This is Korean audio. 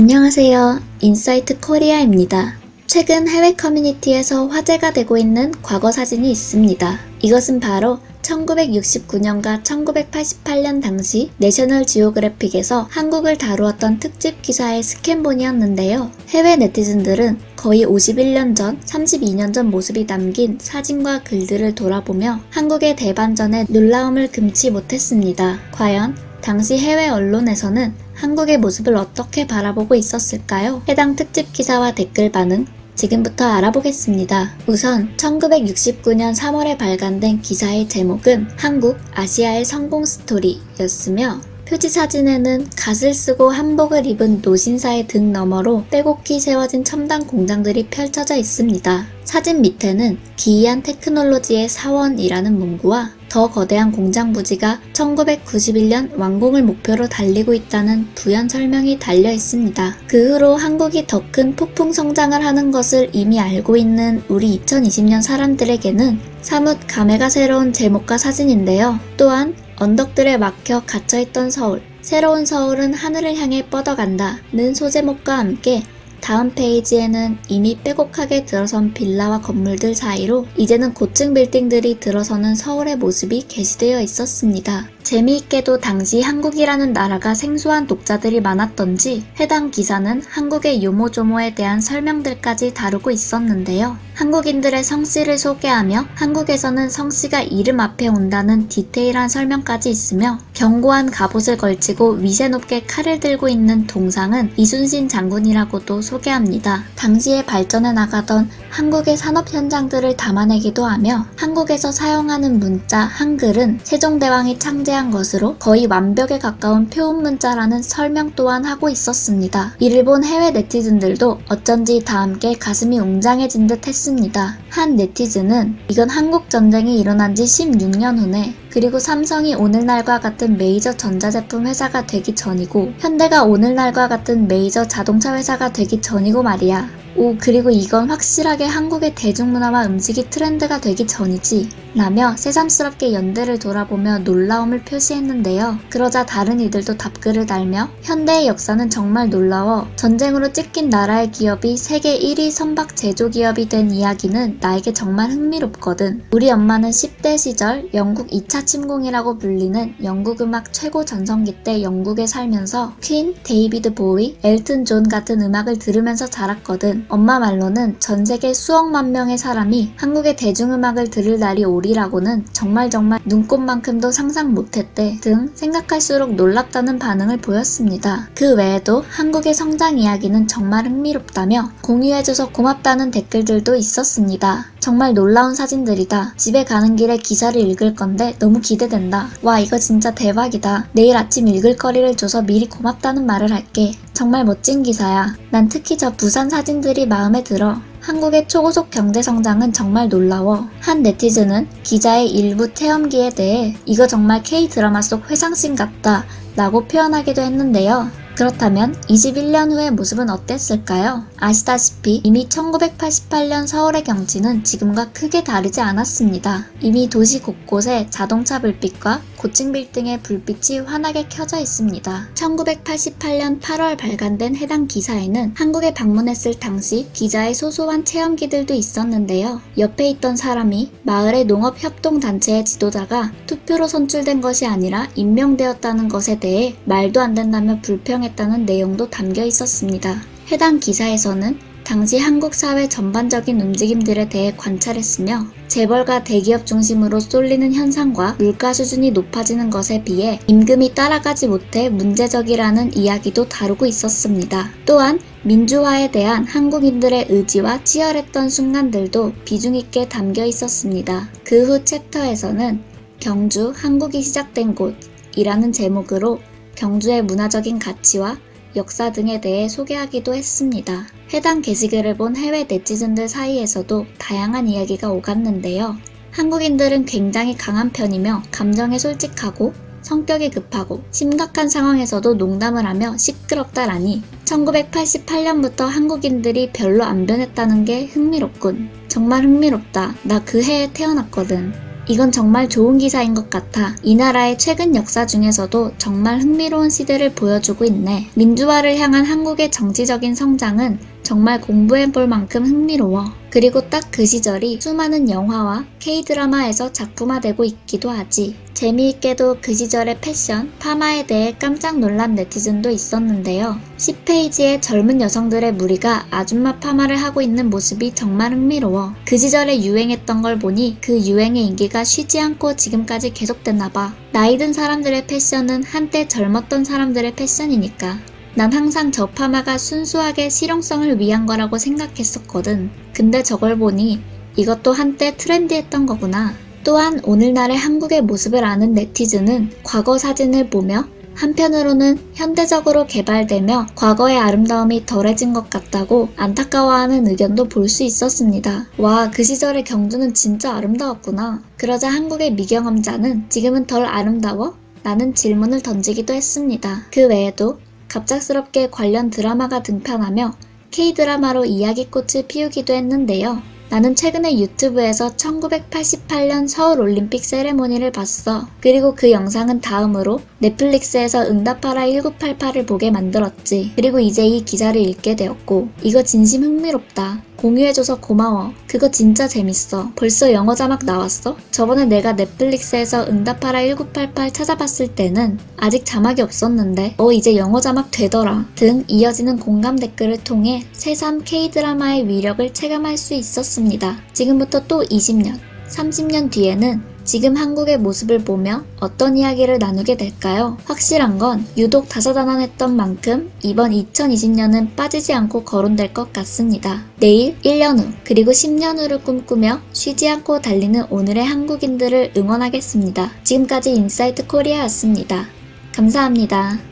안녕하세요. 인사이트 코리아입니다. 최근 해외 커뮤니티에서 화제가 되고 있는 과거 사진이 있습니다. 이것은 바로 1969년과 1988년 당시 내셔널 지오그래픽에서 한국을 다루었던 특집 기사의 스캔본이었는데요. 해외 네티즌들은 거의 51년 전, 32년 전 모습이 담긴 사진과 글들을 돌아보며 한국의 대반전에 놀라움을 금치 못했습니다. 과연 당시 해외 언론에서는 한국의 모습을 어떻게 바라보고 있었을까요? 해당 특집 기사와 댓글 반응 지금부터 알아보겠습니다. 우선 1969년 3월에 발간된 기사의 제목은 한국 아시아의 성공 스토리였으며 표지 사진에는 갓을 쓰고 한복을 입은 노신사의 등 너머로 빼곡히 세워진 첨단 공장들이 펼쳐져 있습니다. 사진 밑에는 기이한 테크놀로지의 사원이라는 문구와 더 거대한 공장 부지가 1991년 완공을 목표로 달리고 있다는 부연 설명이 달려 있습니다. 그 후로 한국이 더 큰 폭풍 성장을 하는 것을 이미 알고 있는 우리 2020년 사람들에게는 사뭇 감회가 새로운 제목과 사진인데요. 또한 언덕들에 막혀 갇혀있던 서울, 새로운 서울은 하늘을 향해 뻗어간다는 소제목과 함께 다음 페이지에는 이미 빼곡하게 들어선 빌라와 건물들 사이로 이제는 고층 빌딩들이 들어서는 서울의 모습이 게시되어 있었습니다. 재미있게도 당시 한국이라는 나라가 생소한 독자들이 많았던지 해당 기사는 한국의 요모조모에 대한 설명들까지 다루고 있었는데요. 한국인들의 성씨를 소개하며 한국에서는 성씨가 이름 앞에 온다는 디테일한 설명까지 있으며 견고한 갑옷을 걸치고 위세 높게 칼을 들고 있는 동상은 이순신 장군이라고도 소개합니다. 당시에 발전해 나가던 한국의 산업 현장들을 담아내기도 하며 한국에서 사용하는 문자 한글은 세종대왕이 창제한 것으로 거의 완벽에 가까운 표운 문자라는 설명 또한 하고 있었습니다. 이를 본 해외 네티즌들도 어쩐지 다 함께 가슴이 웅장해진 듯 했습니다. 한 네티즌은 이건 한국 전쟁이 일어난 지 16년 후네. 그리고 삼성이 오늘날과 같은 메이저 전자제품 회사가 되기 전이고 현대가 오늘날과 같은 메이저 자동차 회사가 되기 전이고 말이야. 오, 그리고 이건 확실하게 한국의 대중문화와 음식이 트렌드가 되기 전이지 라며 새삼스럽게 연대를 돌아보며 놀라움을 표시했는데요. 그러자 다른 이들도 답글을 달며 현대의 역사는 정말 놀라워. 전쟁으로 찢긴 나라의 기업이 세계 1위 선박 제조기업이 된 이야기는 나에게 정말 흥미롭거든. 우리 엄마는 10대 시절 영국 2차 침공이라고 불리는 영국 음악 최고 전성기 때 영국에 살면서 퀸, 데이비드 보위, 엘튼 존 같은 음악을 들으면서 자랐거든. 엄마 말로는 전 세계 수억만 명의 사람이 한국의 대중음악을 들을 날이 오리라고는 정말 눈꽃만큼도 상상 못했대 등 생각할수록 놀랍다는 반응을 보였습니다. 그 외에도 한국의 성장 이야기는 정말 흥미롭다며 공유해줘서 고맙다는 댓글들도 있었습니다. 정말 놀라운 사진들이다. 집에 가는 길에 기사를 읽을 건데 너무 기대된다. 와, 이거 진짜 대박이다. 내일 아침 읽을 거리를 줘서 미리 고맙다는 말을 할게. 정말 멋진 기사야. 난 특히 저 부산 사진들이 마음에 들어. 한국의 초고속 경제 성장은 정말 놀라워. 한 네티즌은 기자의 일부 체험기에 대해 이거 정말 K-드라마 속 회상씬 같다 라고 표현하기도 했는데요. 그렇다면 21년 후의 모습은 어땠을까요? 아시다시피 이미 1988년 서울의 경치는 지금과 크게 다르지 않았습니다. 이미 도시 곳곳에 자동차 불빛과 고층 빌딩의 불빛이 환하게 켜져 있습니다. 1988년 8월 발간된 해당 기사에는 한국에 방문했을 당시 기자의 소소한 체험기들도 있었는데요. 옆에 있던 사람이 마을의 농업협동단체의 지도자가 투표로 선출된 것이 아니라 임명되었다는 것에 대해 말도 안 된다며 불평했다는 내용도 담겨 있었습니다. 해당 기사에서는 당시 한국 사회 전반적인 움직임들에 대해 관찰했으며 재벌과 대기업 중심으로 쏠리는 현상과 물가 수준이 높아지는 것에 비해 임금이 따라가지 못해 문제적이라는 이야기도 다루고 있었습니다. 또한 민주화에 대한 한국인들의 의지와 치열했던 순간들도 비중 있게 담겨 있었습니다. 그 후 챕터에서는 경주, 한국이 시작된 곳이라는 제목으로 경주의 문화적인 가치와 역사 등에 대해 소개하기도 했습니다. 해당 게시글을 본 해외 네티즌들 사이에서도 다양한 이야기가 오갔는데요. 한국인들은 굉장히 강한 편이며 감정에 솔직하고 성격이 급하고 심각한 상황에서도 농담을 하며 시끄럽다라니 1988년부터 한국인들이 별로 안 변했다는 게 흥미롭군. 정말 흥미롭다. 나 그 해에 태어났거든. 이건 정말 좋은 기사인 것 같아. 이 나라의 최근 역사 중에서도 정말 흥미로운 시대를 보여주고 있네. 민주화를 향한 한국의 정치적인 성장은 정말 공부해볼 만큼 흥미로워. 그리고 딱 그 시절이 수많은 영화와 K-드라마에서 작품화되고 있기도 하지. 재미있게도 그 시절의 패션, 파마에 대해 깜짝 놀란 네티즌도 있었는데요. 10페이지의 젊은 여성들의 무리가 아줌마 파마를 하고 있는 모습이 정말 흥미로워. 그 시절에 유행했던 걸 보니 그 유행의 인기가 쉬지 않고 지금까지 계속됐나봐. 나이 든 사람들의 패션은 한때 젊었던 사람들의 패션이니까. 난 항상 저 파마가 순수하게 실용성을 위한 거라고 생각했었거든. 근데 저걸 보니 이것도 한때 트렌디했던 거구나. 또한 오늘날의 한국의 모습을 아는 네티즌은 과거 사진을 보며 한편으로는 현대적으로 개발되며 과거의 아름다움이 덜해진 것 같다고 안타까워하는 의견도 볼 수 있었습니다. 와, 그 시절의 경주는 진짜 아름다웠구나. 그러자 한국의 미경험자는 지금은 덜 아름다워? 라는 질문을 던지기도 했습니다. 그 외에도 갑작스럽게 관련 드라마가 등판하며 K-드라마로 이야기꽃을 피우기도 했는데요. 나는 최근에 유튜브에서 1988년 서울올림픽 세레모니를 봤어. 그리고 그 영상은 다음으로 넷플릭스에서 응답하라 1988을 보게 만들었지. 그리고 이제 이 기사를 읽게 되었고, 이거 진심 흥미롭다. 공유해줘서 고마워. 그거 진짜 재밌어. 벌써 영어 자막 나왔어? 저번에 내가 넷플릭스에서 응답하라 1988 찾아봤을 때는 아직 자막이 없었는데 이제 영어 자막 되더라 등 이어지는 공감 댓글을 통해 새삼 K-드라마의 위력을 체감할 수 있었습니다. 지금부터 또 20년, 30년 뒤에는 지금 한국의 모습을 보며 어떤 이야기를 나누게 될까요? 확실한 건 유독 다사다난했던 만큼 이번 2020년은 빠지지 않고 거론될 것 같습니다. 내일, 1년 후, 그리고 10년 후를 꿈꾸며 쉬지 않고 달리는 오늘의 한국인들을 응원하겠습니다. 지금까지 인사이트 코리아였습니다. 감사합니다.